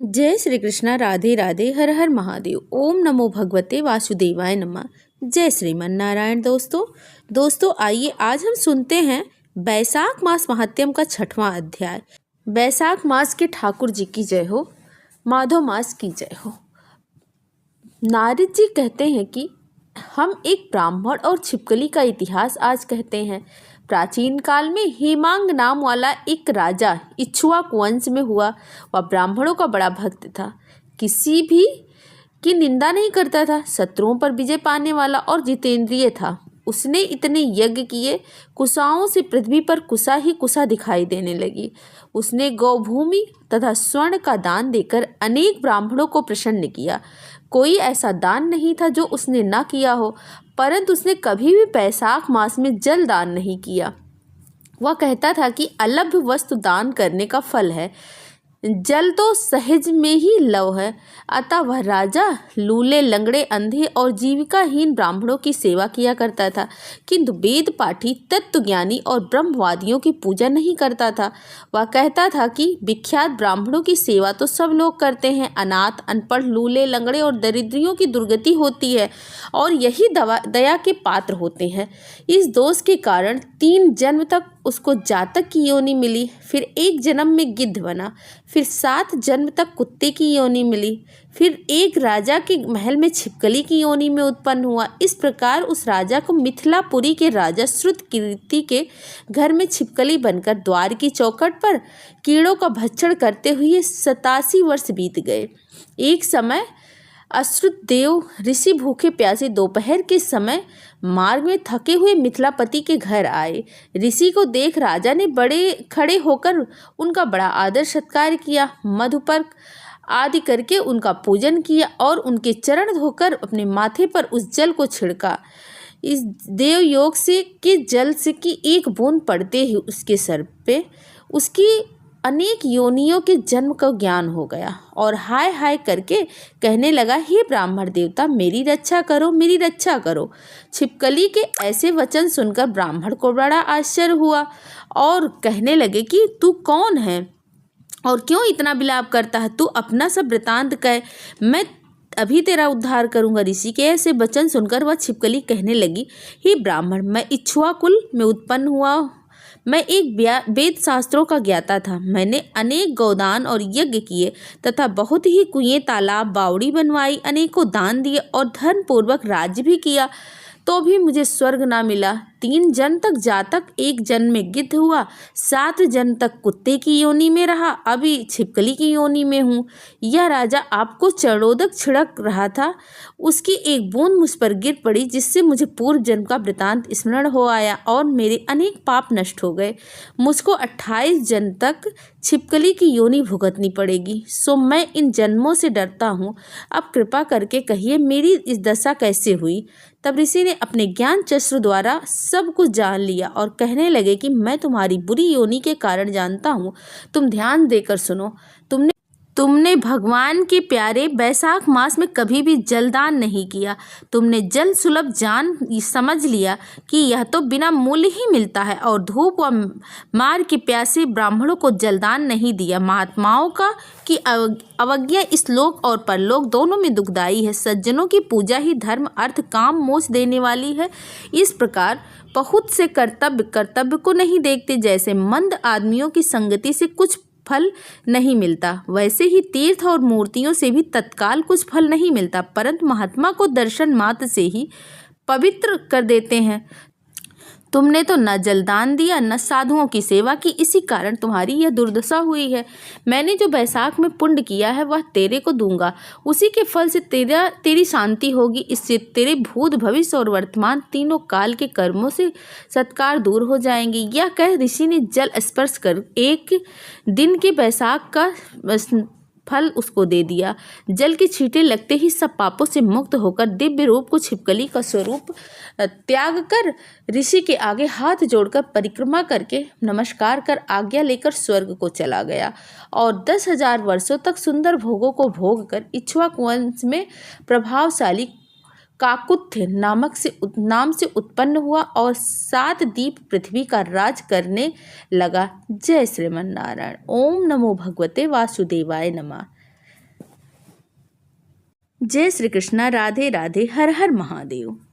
जय श्री कृष्णा। राधे राधे। हर हर महादेव। ओम नमो भगवते वासुदेवाय नमः। जय श्रीमन नारायण। दोस्तों आइए आज हम सुनते हैं बैसाख मास महात्म्य का 6वां अध्याय। बैसाख मास के ठाकुर जी की जय हो, माधव मास की जय हो। नारद जी कहते हैं कि हम एक ब्राह्मण और छिपकली का इतिहास आज कहते हैं। प्राचीन काल में हेमांग नाम वाला एक राजा इक्ष्वाकु वंश में हुआ। वह ब्राह्मणों का बड़ा भक्त था, किसी भी की निंदा नहीं करता था, शत्रुओं पर विजय पाने वाला और जितेंद्रिय था। उसने इतने यज्ञ किए, कुशाओं से पृथ्वी पर कुशा ही कुशा दिखाई देने लगी। उसने गौभूमि तथा स्वर्ण का दान देकर अनेक ब्राह्मणों को प्रसन्न किया। कोई ऐसा दान नहीं था जो उसने न किया हो, परंतु उसने कभी भी बैसाख मास में जल दान नहीं किया। वह कहता था कि अलभ्य वस्तु दान करने का फल है, जल तो सहज में ही लव है। अतः वह राजा लूले, लंगड़े, अंधे और जीविकाहीन ब्राह्मणों की सेवा किया करता था, किंतु वेद पाठी, तत्वज्ञानी और ब्रह्मवादियों की पूजा नहीं करता था। वह कहता था कि विख्यात ब्राह्मणों की सेवा तो सब लोग करते हैं, अनाथ, अनपढ़, लूले, लंगड़े और दरिद्रियों की दुर्गति होती है और यही दया के पात्र होते हैं। इस दोष के कारण 3 जन्म तक उसको जातक की योनि मिली, फिर 1 जन्म में गिद्ध बना, फिर 7 जन्म तक कुत्ते की योनि मिली, फिर एक राजा के महल में छिपकली की योनि में उत्पन्न हुआ। इस प्रकार उस राजा को मिथिलापुरी के राजा श्रुतकीर्ति के घर में छिपकली बनकर द्वार की चौखट पर कीड़ों का भक्षण करते हुए 87 वर्ष बीत गए। एक समय अश्रुत देव ऋषि भूखे प्यासे दोपहर के समय मार्ग में थके हुए मिथिलापति के घर आए। ऋषि को देख राजा ने बड़े खड़े होकर उनका बड़ा आदर सत्कार किया, मधुपर्क आदि करके उनका पूजन किया और उनके चरण धोकर अपने माथे पर उस जल को छिड़का। इस देव योग से कि जल से की एक बूंद पड़ते ही उसके सर पे उसकी अनेक योनियों के जन्म का ज्ञान हो गया और हाय हाय करके कहने लगा, हे ब्राह्मण देवता, मेरी रक्षा करो, मेरी रक्षा करो। छिपकली के ऐसे वचन सुनकर ब्राह्मण को बड़ा आश्चर्य हुआ और कहने लगे कि तू कौन है और क्यों इतना विलाप करता है? तू अपना सब वृतांत कह, मैं अभी तेरा उद्धार करूंगा। ऋषि के ऐसे वचन सुनकर वह छिपकली कहने लगी, हे ब्राह्मण, मैं इक्ष्वाकुल में उत्पन्न हुआ। मैं एक वेद शास्त्रों का ज्ञाता था। मैंने अनेक गौदान और यज्ञ किए तथा बहुत ही कुएं, तालाब, बावड़ी बनवाई, अनेकों दान दिए और धर्म पूर्वक राज्य भी किया, तो भी मुझे स्वर्ग ना मिला। 3 जन्म तक जातक, 1 जन्म में गिद्ध हुआ, 7 जन्म तक कुत्ते की योनि में रहा, अभी छिपकली की योनि में हूँ। यह राजा आपको चरणोदक छिड़क रहा था, उसकी एक बूंद मुझ पर गिर पड़ी, जिससे मुझे पूर्व जन्म का वृतांत स्मरण हो आया और मेरे अनेक पाप नष्ट हो गए। मुझको 28 जन्म तक छिपकली की योनि भुगतनी पड़ेगी, सो मैं इन जन्मों से डरता हूँ। अब कृपा करके कहिए, मेरी इस दशा कैसे हुई? तब ऋषि ने अपने ज्ञान चक्षु द्वारा सब कुछ जान लिया और कहने लगे कि मैं तुम्हारी बुरी योनि के कारण जानता हूँ। तुम ध्यान देकर सुनो। तुमने भगवान के प्यारे बैसाख मास में कभी भी जलदान नहीं किया। तुमने जल सुलभ जान समझ लिया कि यह तो बिना मूल्य ही मिलता है और धूप व मार के प्यासे ब्राह्मणों को जलदान नहीं दिया। महात्माओं का की अवज्ञा इस लोक और परलोक दोनों में दुखदायी है। सज्जनों की पूजा ही धर्म, अर्थ, काम, मोक्ष देने वाली है। इस प्रकार बहुत से कर्तव्य को नहीं देखते। जैसे मंद आदमियों की संगति से कुछ फल नहीं मिलता, वैसे ही तीर्थ और मूर्तियों से भी तत्काल कुछ फल नहीं मिलता, परंतु महात्मा को दर्शन मात्र से ही पवित्र कर देते हैं। तुमने तो न जलदान दिया, न साधुओं की सेवा की, इसी कारण तुम्हारी यह दुर्दशा हुई है। मैंने जो बैसाख में पुण्य किया है वह तेरे को दूंगा, उसी के फल से तेरी शांति होगी। इससे तेरे भूत, भविष्य और वर्तमान तीनों काल के कर्मों से सत्कार दूर हो जाएंगे। यह कह ऋषि ने जल स्पर्श कर 1 दिन के बैसाख का फल उसको दे दिया। जल की छींटे लगते ही सब पापों से मुक्त होकर दिव्य रूप को छिपकली का स्वरूप त्याग कर ऋषि के आगे हाथ जोड़कर परिक्रमा करके नमस्कार कर आज्ञा लेकर स्वर्ग को चला गया और 10,000 वर्षों तक सुंदर भोगों को भोग कर इक्ष्वाकु वंश में प्रभावशाली काकुत्थ नाम से उत्पन्न हुआ और 7 दीप पृथ्वी का राज करने लगा। जय श्रीमन नारायण। ओम नमो भगवते वासुदेवाय नमः। जय श्री कृष्णा। राधे राधे। हर हर महादेव।